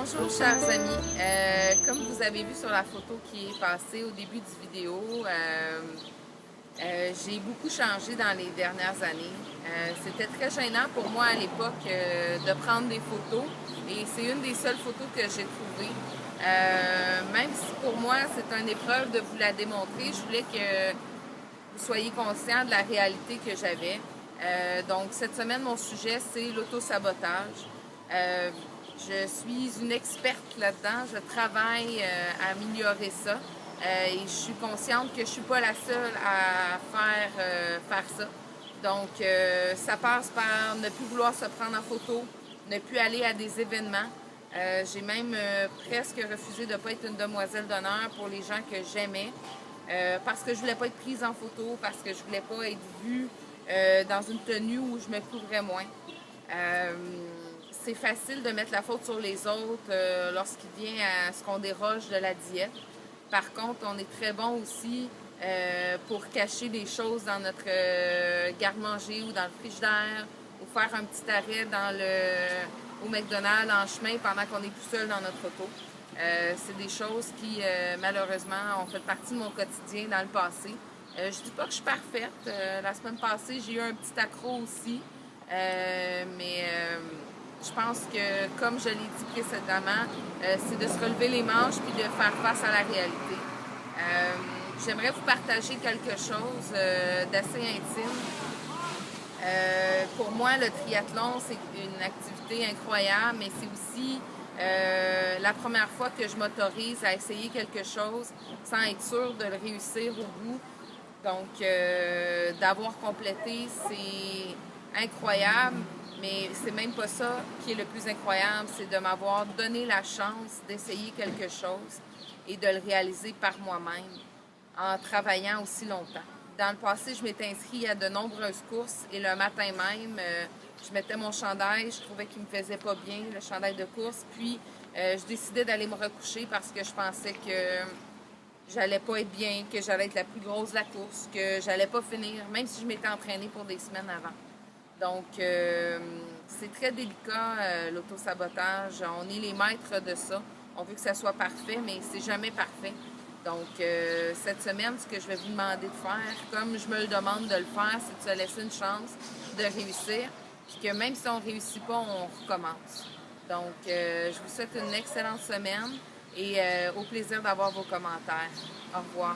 Bonjour chers amis, comme vous avez vu sur la photo qui est passée au début du vidéo, j'ai beaucoup changé dans les dernières années. C'était très gênant pour moi à l'époque de prendre des photos et c'est une des seules photos que j'ai trouvées. Même si pour moi c'est une épreuve de vous la démontrer, je voulais que vous soyez conscient de la réalité que j'avais. Donc cette semaine, mon sujet c'est l'auto-sabotage. Je suis une experte là-dedans. Je travaille à améliorer ça. Et je suis consciente que je ne suis pas la seule à faire ça. Donc, ça passe par ne plus vouloir se prendre en photo, ne plus aller à des événements. J'ai même presque refusé de ne pas être une demoiselle d'honneur pour les gens que j'aimais. Parce que je voulais pas être prise en photo, parce que je voulais pas être vue dans une tenue où je me couvrais moins. C'est facile de mettre la faute sur les autres lorsqu'il vient à ce qu'on déroge de la diète. Par contre, on est très bon aussi pour cacher des choses dans notre garde-manger ou dans le frigidaire ou faire un petit arrêt au McDonald's en chemin pendant qu'on est tout seul dans notre auto. C'est des choses qui, malheureusement, ont fait partie de mon quotidien dans le passé. Je dis pas que je suis parfaite. La semaine passée, j'ai eu un petit accro aussi. Mais je pense que, comme je l'ai dit précédemment, c'est de se relever les manches puis de faire face à la réalité. J'aimerais vous partager quelque chose d'assez intime. Pour moi, le triathlon, c'est une activité incroyable, mais c'est aussi la première fois que je m'autorise à essayer quelque chose sans être sûre de le réussir au bout. Donc, d'avoir complété, c'est incroyable, mais c'est même pas ça qui est le plus incroyable, c'est de m'avoir donné la chance d'essayer quelque chose et de le réaliser par moi-même en travaillant aussi longtemps. Dans le passé, je m'étais inscrite à de nombreuses courses et le matin même, je mettais mon chandail, je trouvais qu'il me faisait pas bien, le chandail de course, puis je décidais d'aller me recoucher parce que je pensais que j'allais pas être bien, que j'allais être la plus grosse de la course, que j'allais pas finir, même si je m'étais entraînée pour des semaines avant. Donc, c'est très délicat, l'auto-sabotage. On est les maîtres de ça. On veut que ça soit parfait, mais c'est jamais parfait. Donc, cette semaine, ce que je vais vous demander de faire, comme je me le demande de le faire, c'est de se laisser une chance de réussir, puis que même si on ne réussit pas, on recommence. Donc, je vous souhaite une excellente semaine et au plaisir d'avoir vos commentaires. Au revoir.